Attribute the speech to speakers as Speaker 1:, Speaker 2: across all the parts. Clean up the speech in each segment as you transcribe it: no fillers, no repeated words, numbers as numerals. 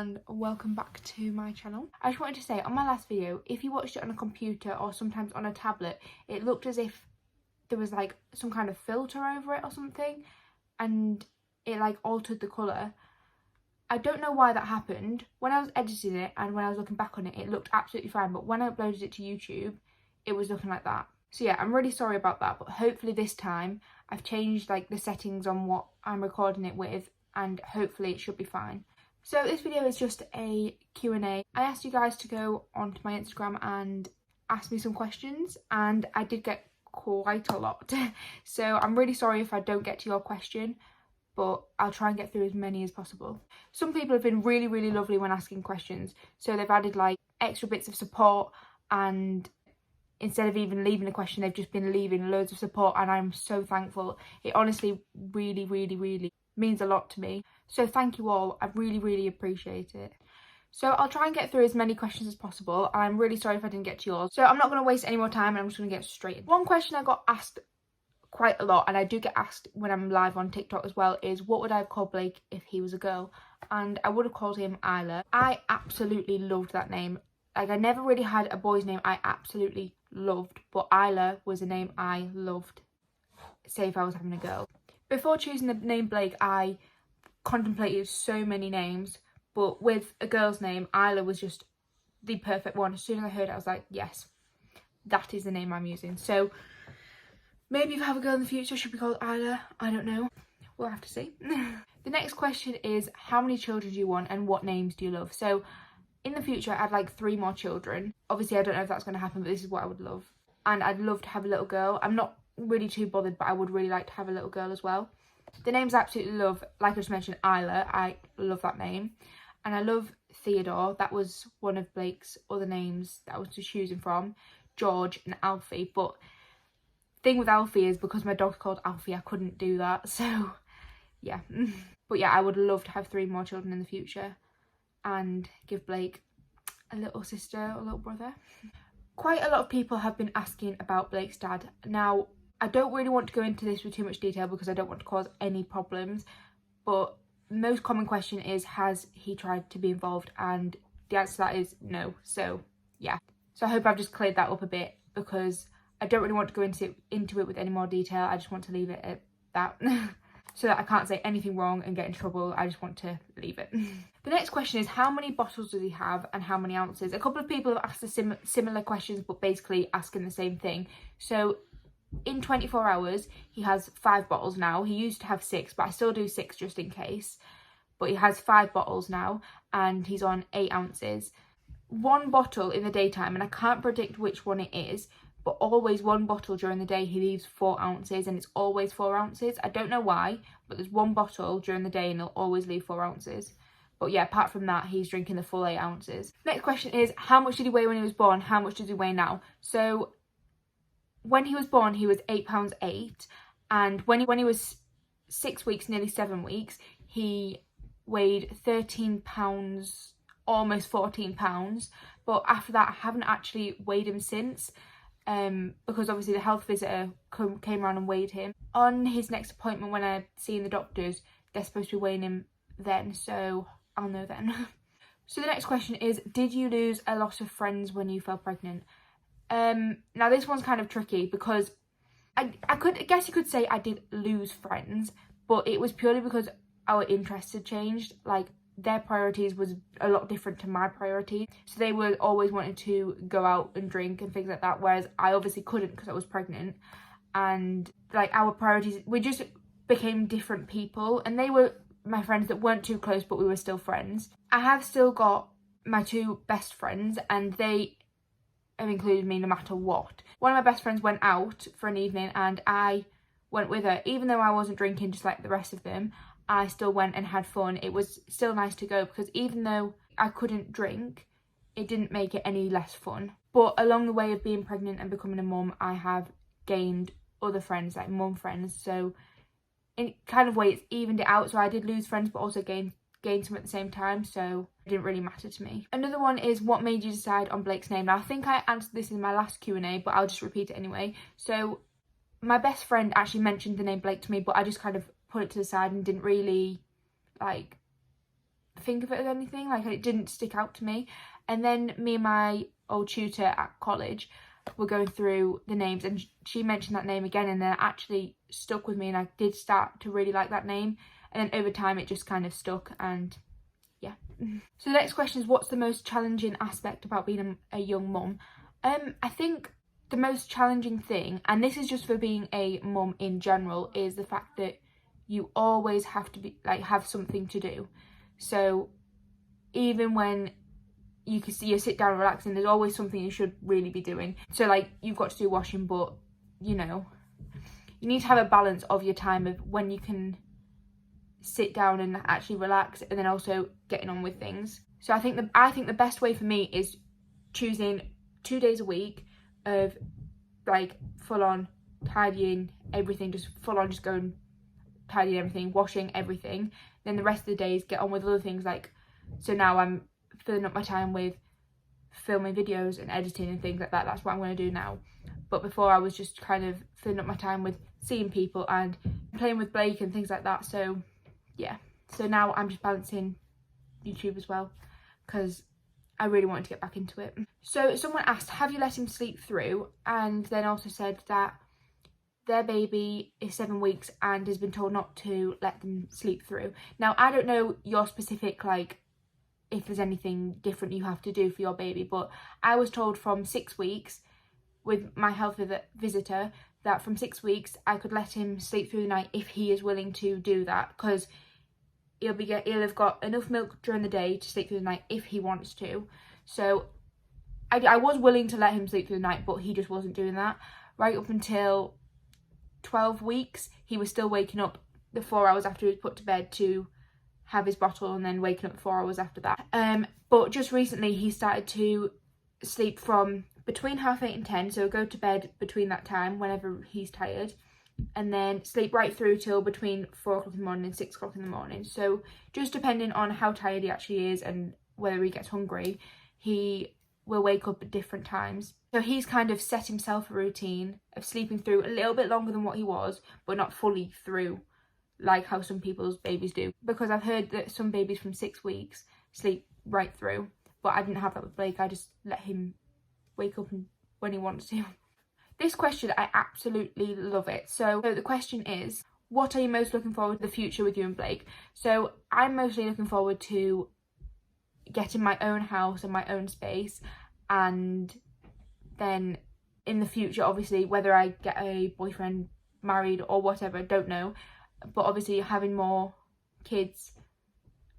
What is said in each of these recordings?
Speaker 1: and welcome back to my channel. I just wanted to say, on my last video, if you watched it on a computer or sometimes on a tablet, it looked as if there was like some kind of filter over it or something, and it like altered the colour. I don't know why that happened. When I was editing it and when I was looking back on it, it looked absolutely fine, but when I uploaded it to YouTube, it was looking like that. So yeah, I'm really sorry about that, but hopefully this time I've changed like the settings on what I'm recording it with, and hopefully it should be fine. So this video is just a Q&A. I asked you guys to go onto my Instagram and ask me some questions, and I did get quite a lot. So I'm really sorry if I don't get to your question, but I'll try and get through as many as possible. Some people have been really lovely when asking questions, so they've added like extra bits of support, and instead of even leaving a question, they've just been leaving loads of support, and I'm so thankful. It honestly really means a lot to me. So thank you all, I really appreciate it. So I'll try and get through as many questions as possible, and I'm really sorry if I didn't get to yours. So I'm not going to waste any more time, and I'm just going to get straight in. One question I got asked quite a lot, and I do get asked when I'm live on TikTok as well, is what would I have called Blake if he was a girl? And I would have called him Isla. I absolutely loved that name. Like, I never really had a boy's name I absolutely loved, but Isla was a name I loved, say if I was having a girl. Before choosing the name Blake, I contemplated so many names, but with a girl's name, Isla was just the perfect one. As soon as I heard it, I was like, yes, that is the name I'm using. So maybe if I have a girl in the future, she'll be called Isla. I don't know. We'll have to see. The next question is, how many children do you want and what names do you love? So in the future, I'd like 3 more children. Obviously, I don't know if that's going to happen, but this is what I would love. And I'd love to have a little girl. I'm not really too bothered, but I would really like to have a little girl as well. The names I absolutely love, like I just mentioned, Isla. I love that name. And I love Theodore. That was one of Blake's other names that I was just choosing from. George and Alfie. But thing with Alfie is, because my dog's called Alfie, I couldn't do that. So yeah. But yeah, I would love to have 3 more children in the future and give Blake a little sister or little brother. Quite a lot of people have been asking about Blake's dad. Now, I don't really want to go into this with too much detail because I don't want to cause any problems, but most common question is, has he tried to be involved? And the answer to that is no. So yeah, so I hope I've just cleared that up a bit, because I don't really want to go into it with any more detail. I just want to leave it at that. So that I can't say anything wrong and get in trouble. I just want to leave it. The next question is, how many bottles does he have and how many ounces? A couple of people have asked similar questions, but basically asking the same thing. So in 24 hours, he has 5 bottles now. He used to have 6, but I still do 6 just in case. But he has 5 bottles now, and he's on 8 ounces. 1 bottle in the daytime, and I can't predict which one it is, but always 1 bottle during the day he leaves 4 ounces, and it's always 4 ounces. I don't know why, but there's 1 bottle during the day and he'll always leave 4 ounces. But yeah, apart from that, he's drinking the full 8 ounces. Next question is, how much did he weigh when he was born? How much does he weigh now? So when he was born, he was 8 pounds 8, and when he was 6 weeks, nearly 7 weeks, he weighed 13 pounds, almost 14 pounds. But after that, I haven't actually weighed him since. Because obviously the health visitor came around and weighed him. On his next appointment, when I'm seeing the doctors, they're supposed to be weighing him then, so I'll know then. So the next question is, did you lose a lot of friends when you fell pregnant? Now this one's kind of tricky, because I guess you could say I did lose friends, but it was purely because our interests had changed. Like, their priorities was a lot different to my priorities, so they were always wanting to go out and drink and things like that, whereas I obviously couldn't because I was pregnant. And like, our priorities, we just became different people, and they were my friends that weren't too close, but we were still friends. I have still got my 2 best friends, and they have included me no matter what. One of my best friends went out for an evening and I went with her. Even though I wasn't drinking just like the rest of them, I still went and had fun. It was still nice to go, because even though I couldn't drink, it didn't make it any less fun. But along the way of being pregnant and becoming a mum, I have gained other friends, like mum friends. So in kind of way, it's evened it out. So I did lose friends, but also gain some at the same time. So it didn't really matter to me. Another one is, what made you decide on Blake's name? Now, I think I answered this in my last Q&A, but I'll just repeat it anyway. So my best friend actually mentioned the name Blake to me, but I just kind of put it to the side and didn't really like think of it as anything, like it didn't stick out to me. And then me and my old tutor at college were going through the names, and she mentioned that name again, and then it actually stuck with me, and I did start to really like that name, and then over time it just kind of stuck. And yeah. So the next question is, what's the most challenging aspect about being a young mum? I think the most challenging thing, and this is just for being a mum in general, is the fact that you always have to be like have something to do. So even when you can see you sit down relaxing, there's always something you should really be doing. So like you've got to do washing, but you know, you need to have a balance of your time of when you can sit down and actually relax, and then also getting on with things. So I think the best way for me is choosing 2 days a week of like full on tidying everything, just full on just going tidying everything, washing everything. Then the rest of the days get on with other things, like, so now I'm filling up my time with filming videos and editing and things like that. That's what I'm going to do now. But before I was just kind of filling up my time with seeing people and playing with Blake and things like that. So yeah, so now I'm just balancing YouTube as well because I really wanted to get back into it. So someone asked, have you let him sleep through? And then also said that their baby is 7 weeks and has been told not to let them sleep through. Now, I don't know your specific, like, if there's anything different you have to do for your baby, but I was told from 6 weeks with my health visitor that from 6 weeks I could let him sleep through the night if he is willing to do that, because he'll have got enough milk during the day to sleep through the night if he wants to. So I was willing to let him sleep through the night, but he just wasn't doing that. Right up until 12 weeks, he was still waking up the 4 hours after he was put to bed to have his bottle, and then waking up 4 hours after that. But just recently he started to sleep from between 8:30 and 10, so go to bed between that time whenever he's tired, and then sleep right through till between 4 o'clock in the morning and 6 o'clock in the morning. So just depending on how tired he actually is and whether he gets hungry, he will wake up at different times. So he's kind of set himself a routine of sleeping through a little bit longer than what he was, but not fully through like how some people's babies do, because I've heard that some babies from 6 weeks sleep right through, but I didn't have that with Blake. I just let him wake up when he wants to. This question, I absolutely love it. So the question is, what are you most looking forward to the future with you and Blake? So I'm mostly looking forward to getting my own house and my own space, and then in the future, obviously, whether I get a boyfriend, married or whatever, I don't know, but obviously having more kids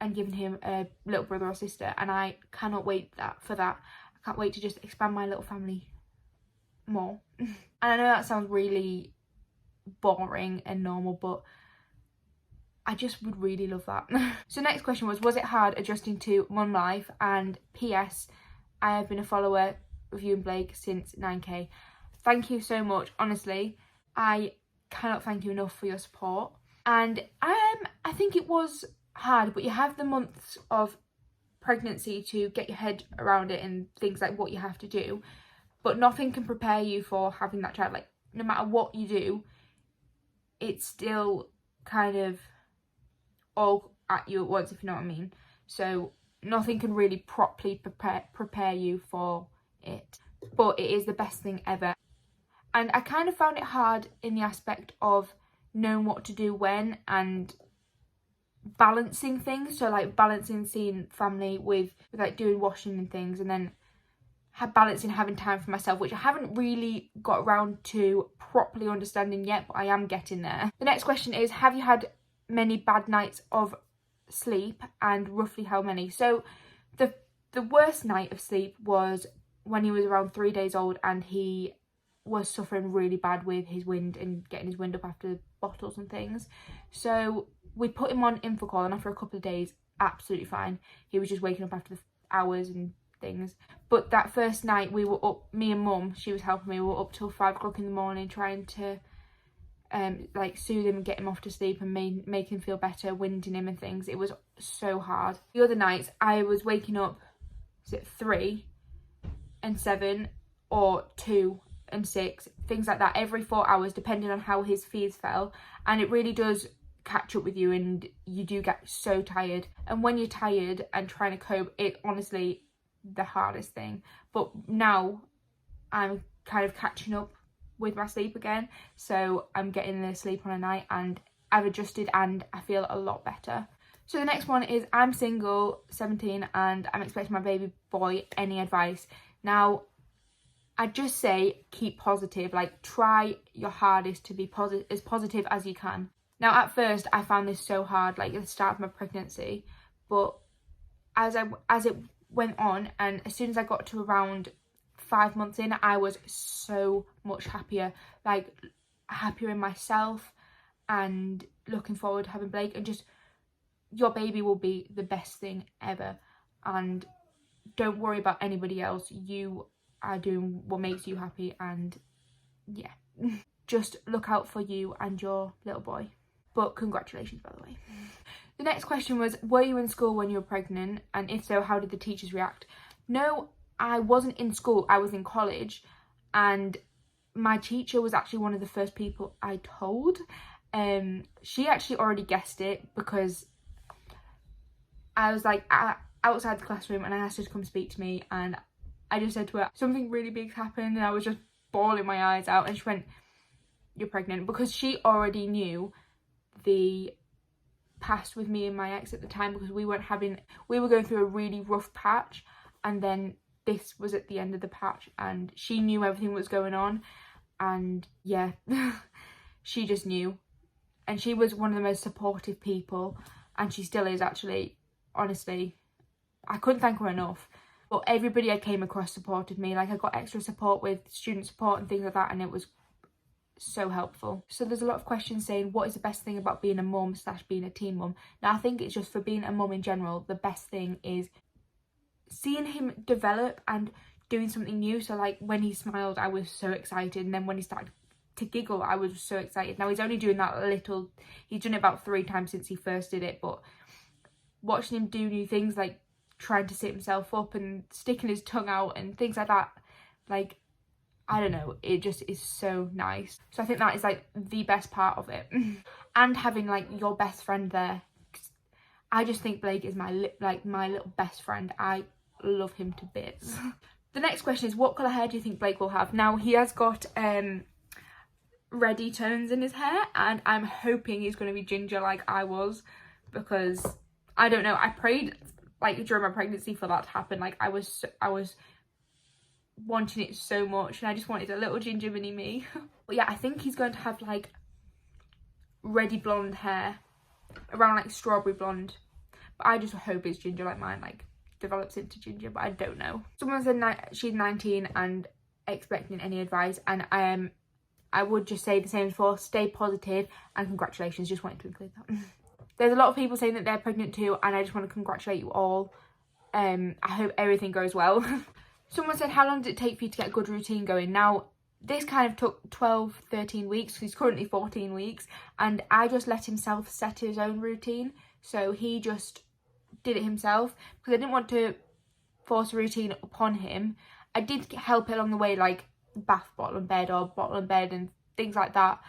Speaker 1: and giving him a little brother or sister, and I cannot wait for that. I can't wait to just expand my little family more. And I know that sounds really boring and normal, but I just would really love that. So next question was it hard adjusting to mum life? And PS, I have been a follower of you and Blake since 9k. Thank you so much, honestly. I cannot thank you enough for your support. And I think it was hard, but you have the months of pregnancy to get your head around it and things like what you have to do, but nothing can prepare you for having that child. Like, no matter what you do, it's still kind of all at you at once, if you know what I mean. So nothing can really properly prepare you for it, but it is the best thing ever. And I kind of found it hard in the aspect of knowing what to do when and balancing things. So like balancing seeing family with like doing washing and things, and then balancing having time for myself, which I haven't really got around to properly understanding yet, but I am getting there. The next question is, have you had many bad nights of sleep, and roughly how many? So the worst night of sleep was when he was around 3 days old, and he was suffering really bad with his wind and getting his wind up after bottles and things. So we put him on Infocall, and after a couple of days, absolutely fine. He was just waking up after the hours and things. But that first night we were up, me and mum, she was helping me, we were up till 5 o'clock in the morning trying to like soothe him and get him off to sleep and make him feel better, winding him and things. It was so hard. The other nights I was waking up, is it 3 and 7 or 2 and 6, things like that, every 4 hours, depending on how his feeds fell. And it really does catch up with you, and you do get so tired. And when you're tired and trying to cope, it honestly the hardest thing. But now I'm kind of catching up with my sleep again, so I'm getting the sleep on a night, and I've adjusted and I feel a lot better. So the next one is, I'm single, 17, and I'm expecting my baby boy. Any advice? Now, I'd just say keep positive. Like, try your hardest to be as positive as you can. Now, at first, I found this so hard, like at the start of my pregnancy, but as it went on, and as soon as I got to around 5 months in, I was so much happier, like happier in myself, and looking forward to having Blake. And just, your baby will be the best thing ever, and don't worry about anybody else. You are doing what makes you happy, and yeah. Just look out for you and your little boy. But congratulations, by the way. The next question was, were you in school when you were pregnant, and if so, how did the teachers react? No, I wasn't in school, I was in college, and my teacher was actually one of the first people I told. She actually already guessed it, because I was like outside the classroom and I asked her to come speak to me, and I just said to her, something really big's happened, and I was just bawling my eyes out, and she went, you're pregnant, because she already knew the past with me and my ex at the time, because we were going through a really rough patch, and then this was at the end of the patch, and she knew everything that was going on. And yeah, she just knew, and she was one of the most supportive people, and she still is, actually. Honestly, I couldn't thank her enough. But everybody I came across supported me. Like, I got extra support with student support and things like that, and it was so helpful. So there's a lot of questions saying, what is the best thing about being a mum / being a teen mum? Now, I think it's just, for being a mum in general, the best thing is seeing him develop and doing something new. So like, when he smiled, I was so excited, and then when he started to giggle, I was so excited. Now, he's only doing that little, he's done it about 3 times since he first did it, but watching him do new things, like trying to sit himself up and sticking his tongue out and things like that, like, I don't know, it just is so nice. So I think that is like the best part of it. And having like your best friend there. I just think Blake is my little best friend. I love him to bits. The next question is, what colour hair do you think Blake will have? Now, he has got reddy tones in his hair, and I'm hoping he's going to be ginger like I was, because I don't know, I prayed like during my pregnancy for that to happen. Like, I was wanting it so much, and I just wanted a little ginger mini me. But yeah, I think he's going to have like reddy blonde hair, around like strawberry blonde, but I just hope it's ginger like mine, like develops into ginger, but I don't know. Someone said she's 19 and expecting any advice, and I would just say the same as before, stay positive, and congratulations. Just wanted to include that. There's a lot of people saying that they're pregnant too, and I just want to congratulate you all. I hope everything goes well. Someone said, how long did it take for you to get a good routine going? Now, this kind of took 12-13 weeks, he's currently 14 weeks, and I just let him set his own routine. So he just did it himself, because I didn't want to force a routine upon him. I did help along the way, like bath bottle and bed, or bottle and bed and things like that,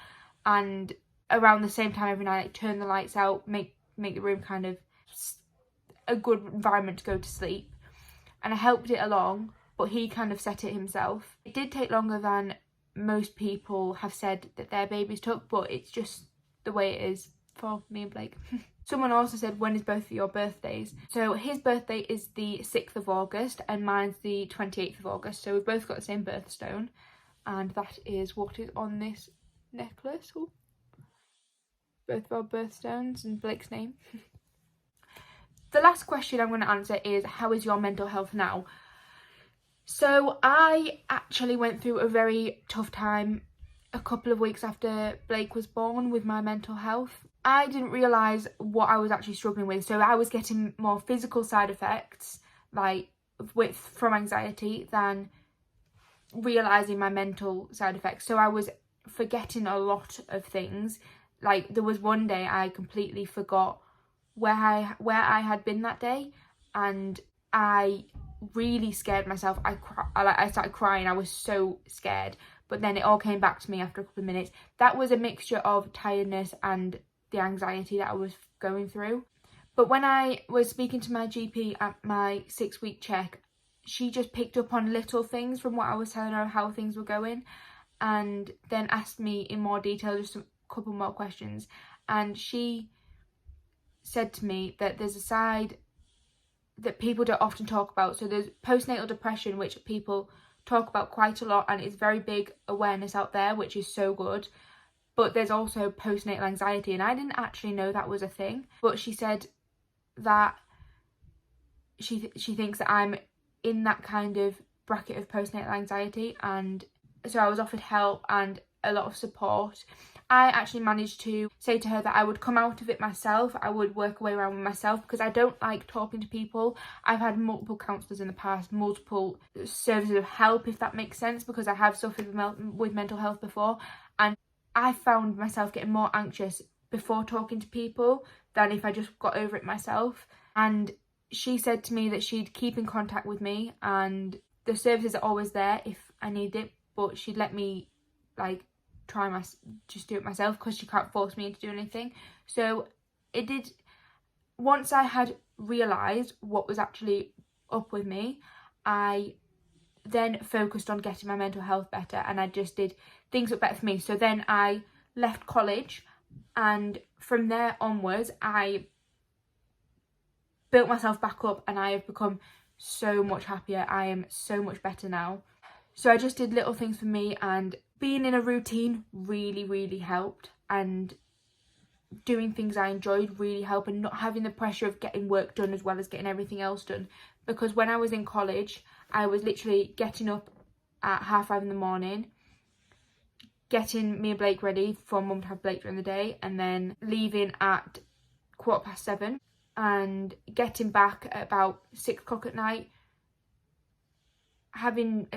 Speaker 1: and around the same time every night, like, turn the lights out, make the room kind of a good environment to go to sleep. And I helped it along, but he kind of set it himself. It did take longer than most people have said that their babies took, but it's just the way it is for me and Blake. Someone also said, when is both of your birthdays? So his birthday is the 6th of August and mine's the 28th of August. So we've both got the same birthstone, and that is what is on this necklace. Ooh. Both of our birthstones and Blake's name. The last question I'm going to answer is, how is your mental health now? So I actually went through a very tough time a couple of weeks after Blake was born with my mental health. I didn't realise what I was actually struggling with. So I was getting more physical side effects, like from anxiety, than realising my mental side effects. So I was forgetting a lot of things. Like, there was one day I completely forgot where I had been that day, and I really scared myself. I started crying. I was so scared, but then it all came back to me after a couple of minutes. That was a mixture of tiredness and the anxiety that I was going through. But when I was speaking to my GP at my 6-week check, she just picked up on little things from what I was telling her, how things were going, and then asked me in more detail just a couple more questions. And she said to me that there's a side that people don't often talk about. So there's postnatal depression, which people talk about quite a lot, and it's very big awareness out there, which is so good. But there's also postnatal anxiety, and I didn't actually know that was a thing. But she said that she thinks that I'm in that kind of bracket of postnatal anxiety, and so I was offered help and a lot of support. I actually managed to say to her that I would come out of it myself. I would work a way around with myself because I don't like talking to people. I've had multiple counsellors in the past, multiple services of help, if that makes sense, because I have suffered with mental health before, and I found myself getting more anxious before talking to people than if I just got over it myself. And she said to me that she'd keep in contact with me, and the services are always there if I need it, but she'd let me just do it myself because she can't force me into doing anything. So it did. Once I had realised what was actually up with me, I then focused on getting my mental health better, and I just did things that were better for me. So then I left college, and from there onwards I built myself back up, and I have become so much happier. I am so much better now. So I just did little things for me, and being in a routine really helped, and doing things I enjoyed really helped, and not having the pressure of getting work done as well as getting everything else done. Because when I was in college, I was literally getting up at 5:30 in the morning, getting me and Blake ready for Mum to have Blake during the day, and then leaving at 7:15 and getting back at about 6 o'clock at night,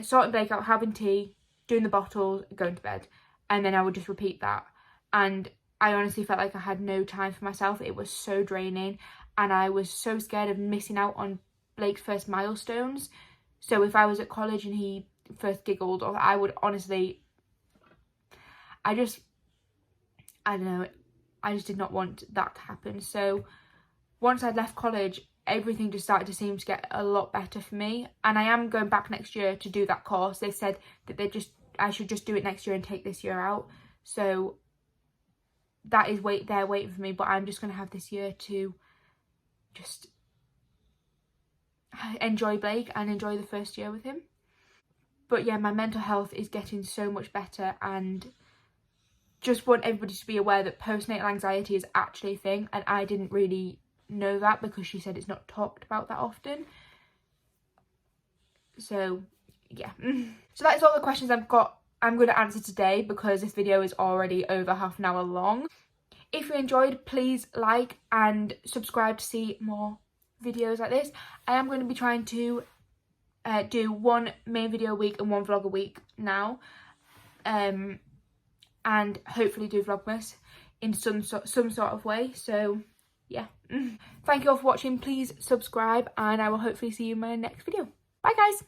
Speaker 1: sorting Blake out, having tea, doing the bottles, going to bed, and then I would just repeat that. And I honestly felt like I had no time for myself. It was so draining, and I was so scared of missing out on Blake's first milestones. So if I was at college and he first giggled, or I would honestly, I don't know, I just did not want that to happen. So once I'd left college, everything just started to seem to get a lot better for me, and I am going back next year to do that course. They said that I should just do it next year and take this year out, so that is they're waiting for me. But I'm just going to have this year to just enjoy Blake and enjoy the first year with him. But yeah, my mental health is getting so much better, and just want everybody to be aware that postnatal anxiety is actually a thing, and I didn't really know that because she said it's not talked about that often. So yeah. So that is all the questions I'm going to answer today, because this video is already over half an hour long. If you enjoyed, please like and subscribe to see more videos like this. I am going to be trying to do one main video a week and one vlog a week now, and hopefully do Vlogmas in some sort of way. So yeah. Thank you all for watching. Please subscribe, and I will hopefully see you in my next video. Bye guys.